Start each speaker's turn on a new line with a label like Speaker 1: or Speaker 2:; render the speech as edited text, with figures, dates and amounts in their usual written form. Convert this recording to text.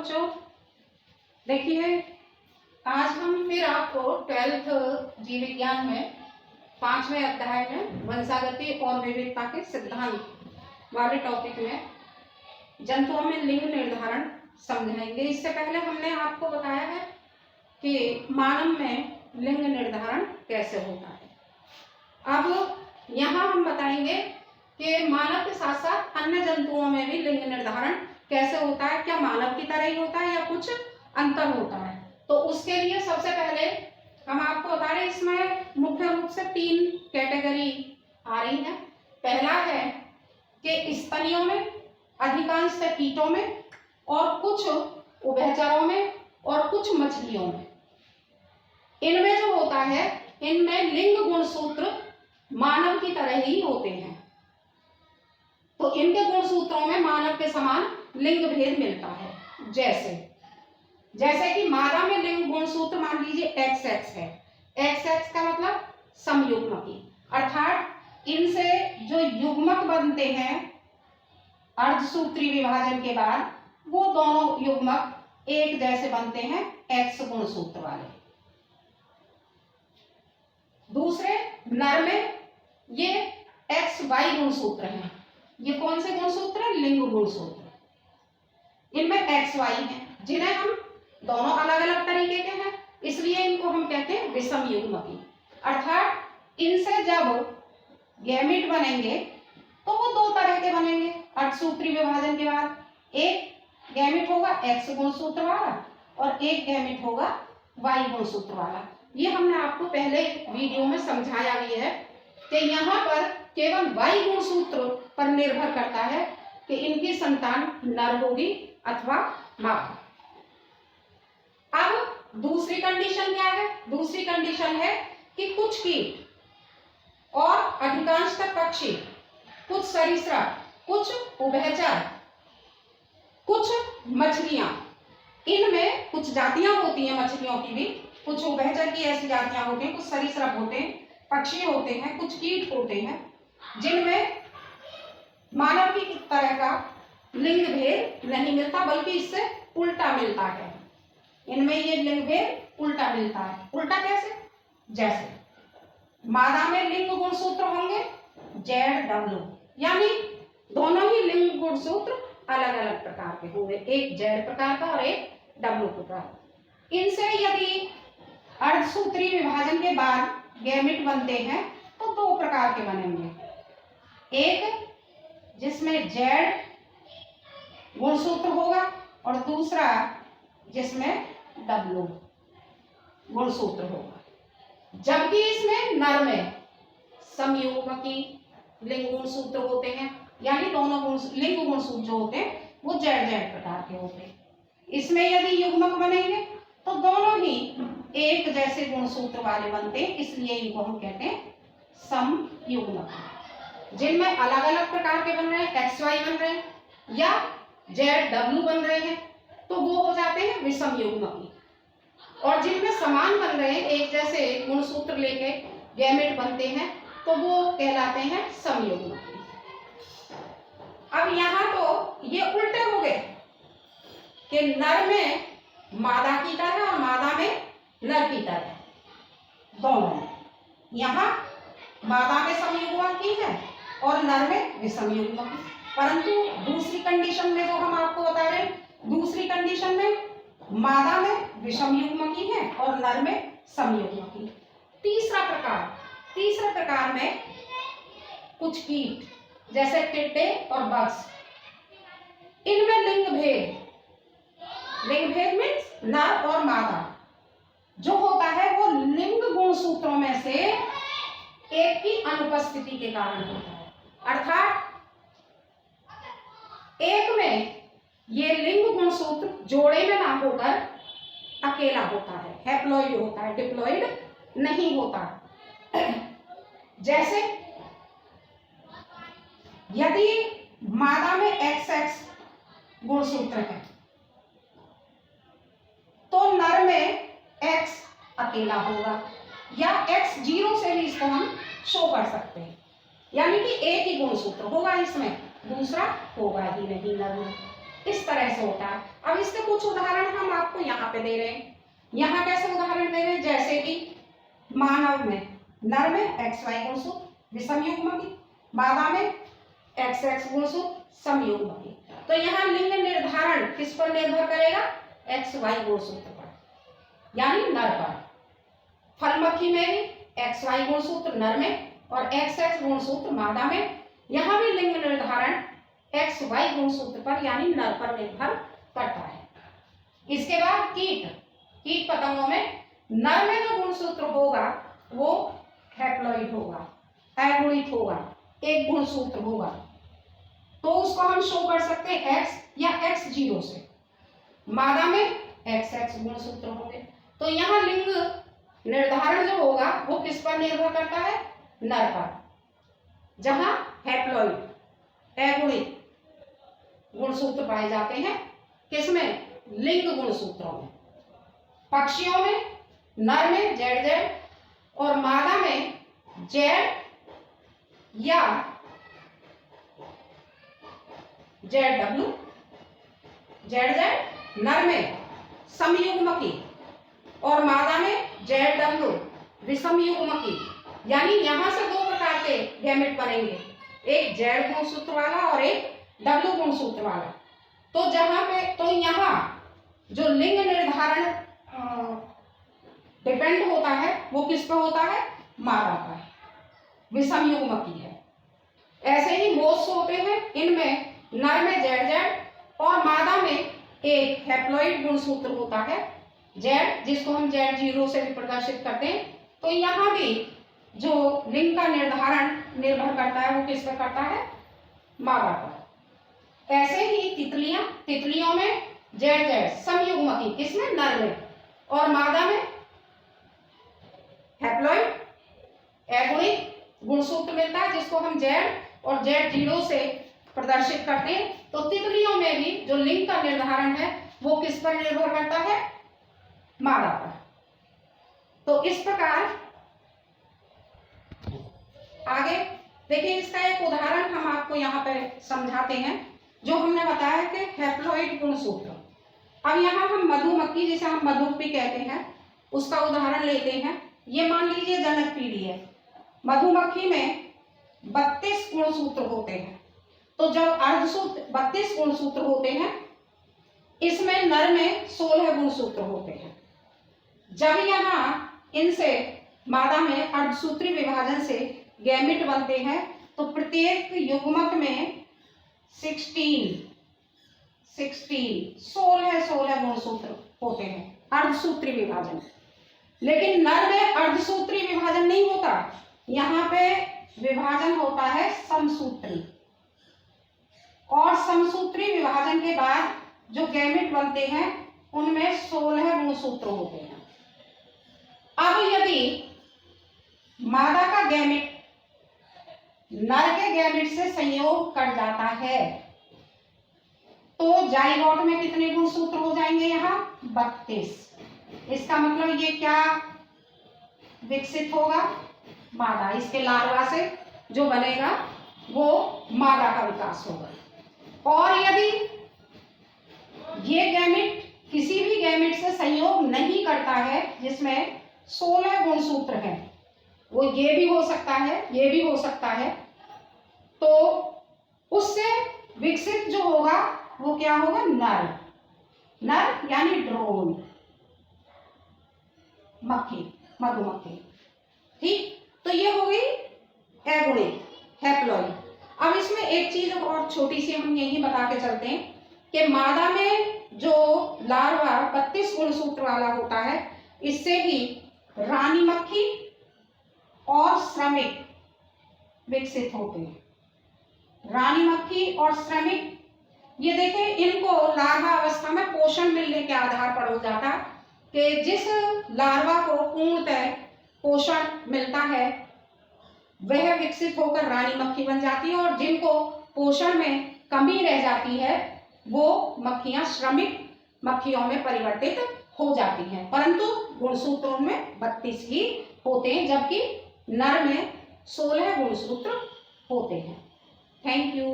Speaker 1: बच्चों, देखिए आज हम फिर आपको 12th जीव विज्ञान में 5वें अध्याय में वंशागति और विविधता के सिद्धांत वाले टॉपिक में जंतुओं में लिंग निर्धारण समझाएंगे। इससे पहले हमने आपको बताया है कि मानव में लिंग निर्धारण कैसे होता है। अब यहाँ हम बताएंगे कि मानव के साथ साथ अन्य जंतुओं में भी लिंग निर्धारण कैसे होता है, क्या मानव की तरह ही होता है या कुछ अंतर होता है। तो उसके लिए सबसे पहले हम आपको बता रहे हैं, इसमें मुख्य रूप से 3 कैटेगरी आ रही है। पहला है कि स्तनियों में, अधिकांश कीटों में और कुछ उभयचरों में और कुछ मछलियों में। इनमें जो होता है, इनमें लिंग गुणसूत्र मानव की तरह ही होते हैं। तो इनके गुणसूत्रों में मानव के समान लिंग भेद मिलता है। जैसे कि मादा में लिंग गुणसूत्र मान लीजिए XX है। XX का मतलब समयुग्मकी, अर्थात इनसे जो युग्मक बनते हैं अर्धसूत्री विभाजन के बाद, वो दोनों युग्मक एक जैसे बनते हैं X गुणसूत्र वाले। दूसरे नर में ये XY गुणसूत्र हैं। ये कौन से गुणसूत्र हैं? लिंग गुणसूत्र। इनमें XY हैं, जिन्हें हम दोनों अलग अलग तरीके के हैं, इसलिए इनको हम कहते हैं विषम युग्मकी। अर्थात इनसे जब गैमीट बनेंगे तो वो 2 तरह के बनेंगे। अर्धसूत्री विभाजन के बाद एक गैमीट होगा X गुणसूत्र वाला और एक गैमीट होगा Y गुणसूत्र वाला। ये हमने आपको पहले वीडियो में समझाया भी है कि यहाँ पर केवल Y गुणसूत्र पर निर्भर करता है कि इनकी संतान नर होगी अथवा मादा। अब दूसरी कंडीशन क्या है? दूसरी कंडीशन है कि कुछ कीट और अधिकांशतः पक्षी, कुछ सरीसृप, कुछ उभयचर, कुछ मछलियां, इनमें कुछ जातियां होती हैं मछलियों की भी, कुछ उभयचर की ऐसी जातियां होती हैं, कुछ सरीसृप होते हैं, पक्षी होते हैं, कुछ कीट होते हैं, जिनमें मानव की तरह का लिंग भेद नहीं मिलता, बल्कि इससे उल्टा मिलता है। इनमें ये लिंग भेद उल्टा मिलता है। उल्टा कैसे? जैसे मादा में लिंग गुणसूत्र होंगे ZW, यानी दोनों ही लिंग गुणसूत्र अलग अलग प्रकार के होंगे, एक Z प्रकार का और एक W प्रकार। इनसे यदि अर्धसूत्री विभाजन के बाद गैमीट बनते हैं तो 2 प्रकार के बनेंगे। एक जिसमें Z गुणसूत्र होगा और दूसरा जिसमें W गुणसूत्र होगा। जबकि इसमें नर में समयुग्मकी लिंग गुणसूत्र होते हैं, यानी दोनों लिंग गुणसूत्र जो होते हैं वो Z प्रकार के होते हैं। इसमें यदि युग्मक बनेंगे तो दोनों ही एक जैसे गुणसूत्र वाले बनते हैं, इसलिए इनको हम कहते हैं समयुग्मक। जिनमें अलग अलग प्रकार के बन रहे हैं, XY बन रहे हैं या ZW बन रहे हैं, तो वो हो जाते हैं विषम युग्मकी। और जिनमें समान बन रहे हैं, एक जैसे गुणसूत्र लेके गैमेट बनते हैं, तो वो कहलाते हैं समयुग्मकी। अब यहाँ तो ये उल्टे हो गए कि नर में मादा की तरह और मादा में नर की तरह, दोनों। यहाँ मादा में समयुग्मकी है और नर में विषम युग्मकी। परंतु दूसरी कंडीशन में जो हम आपको बता रहे हैं, दूसरी कंडीशन में मादा में विषम युग्मकी है और नर में समयुग्मकी। तीसरा प्रकार में कुछ कीट जैसे टिड्डे और बग्स, इनमें लिंग भेद मीन्स नर और मादा जो होता है वो लिंग गुणसूत्रों में से एक की अनुपस्थिति के कारण होता है। अर्थात एक में ये लिंग गुणसूत्र जोड़े में ना होकर अकेला होता है, हैप्लॉइड होता है, डिप्लॉइड नहीं होता। जैसे यदि मादा में XX गुणसूत्र है तो नर में X अकेला होगा, या X0 से भी इसको हम शो कर सकते हैं, यानी कि एक ही गुणसूत्र होगा इसमें, दूसरा होगा ही नहीं नर में। इस तरह से होता है। अब इसके कुछ उदाहरण हम आपको यहाँ पे दे रहे हैं। यहाँ कैसे उदाहरण दे रहे हैं, जैसे कि मानव में, नर में XY गुणसूत्र विषम युग्मकी, मादा में XX गुणसूत्र समयुग्मकी। तो यहाँ लिंग निर्धारण किस पर निर्भर करेगा, XY गुणसूत्र पर, यानी नर पर। फलमक्खी में भी XY गुणसूत्र नर में और XX गुणसूत्र मादा में। यहाँ भी लिंग निर्धारण XY गुणसूत्र पर यानी नर पर निर्भर करता है। इसके बाद कीट पतंगों में नर में जो गुणसूत्र होगा वो हैप्लॉइड होगा, अगुणित होगा, एक गुणसूत्र होगा। तो उसको हम शो कर सकते हैं X या X0 से। मादा में XX गुणसूत्र होंगे। तो यहाँ लिंग निर्धारण जो होगा वो किस पर निर्भर करता है, नर पर, जहां हैप्लॉइड अगुणित गुणसूत्र पाए जाते हैं। किसमें, लिंग गुणसूत्रों में। पक्षियों में नर में ZZ और मादा में Z या ZW। ZZ नर में समयुग्मकी और मादा में ZW विषम युग्मकी। यानी यहां से दो प्रकार के गैमेट बनेंगे, एक Z गुणसूत्र वाला और एक W गुणसूत्र वाला। तो यहाँ जो लिंग निर्धारण डिपेंड होता है वो किस पर होता है, मादा पर, विषम युग्मकी है। ऐसे ही मोत्स होते हैं, इनमें नर में ZZ और मादा में एक हैप्लॉइड गुणसूत्र होता है Z, जिसको हम Z0 से भी प्रदर्शित करते हैं। तो यहाँ भी जो लिंग का निर्धारण निर्भर करता है वो किस पर करता है, मादा पर। ऐसे ही तितलियों में ZZ समयुग्मकी, किसमें, नर में, और मादा में हैप्लॉइड अगुणित गुणसूत्र मिलता है, जिसको हम Z और Z0 से प्रदर्शित करते हैं। तो तितलियों में भी जो लिंग का निर्धारण है वो किस पर निर्भर करता है, मादा पर। तो इस प्रकार आगे देखिए, इसका एक उदाहरण हम आपको यहाँ पे समझाते हैं। जो हमने बताया कि हैप्लॉइड गुणसूत्र। अब यहाँ हम मधुमक्खी, जिसे हम मधुक भी कहते हैं, उसका उदाहरण लेते हैं। ये मान लीजिए जनक पीढ़ी है। मधुमक्खी में 32 गुणसूत्र होते हैं। तो जब अर्धसूत्र 32 गुणसूत्र होते हैं, इसमें नर में 16 गुणसूत्र होते हैं। जब यहाँ इनसे मादा में अर्धसूत्री विभाजन से गैमेट बनते हैं तो प्रत्येक युग्मक में 16 गुणसूत्र होते हैं, अर्धसूत्री विभाजन। लेकिन नर में अर्धसूत्री विभाजन नहीं होता, यहाँ पे विभाजन होता है समसूत्री। और समसूत्री विभाजन के बाद जो गैमेट बनते हैं उनमें 16 गुणसूत्र होते हैं। अब यदि मादा का गैमेट नर के गैमेट से संयोग कर जाता है तो जाइगोट में कितने गुणसूत्र हो जाएंगे, यहाँ 32। इसका मतलब ये क्या विकसित होगा, मादा। इसके लार्वा से जो बनेगा वो मादा का विकास होगा। और यदि ये गैमेट किसी भी गैमेट से संयोग नहीं करता है जिसमें 16 गुणसूत्र हैं, वो ये भी हो सकता है, ये भी हो सकता है, तो उससे विकसित जो होगा वो क्या होगा, नर यानी ड्रोन मक्खी, मधुमक्खी। ठीक, तो ये हो गई अगुणित, हैप्लॉइड। अब इसमें एक चीज और छोटी सी हम यही बता के चलते हैं कि मादा में जो लार्वा 32 गुणसूत्र वाला होता है, इससे ही रानी मक्खी और श्रमिक विकसित होते हैं। रानी मक्खी और श्रमिक, ये देखें, इनको लार्वा अवस्था में पोषण मिलने के आधार पर हो जाता कि जिस लार्वा को पूर्णतः पोषण मिलता है वह विकसित होकर रानी मक्खी बन जाती है, और जिनको पोषण में कमी रह जाती है वो मक्खियां श्रमिक मक्खियों में परिवर्तित हो जाती हैं। परंतु गुणसूत्रों में 32 ही होते हैं, जबकि नर में 16 गुणसूत्र होते हैं। Thank you.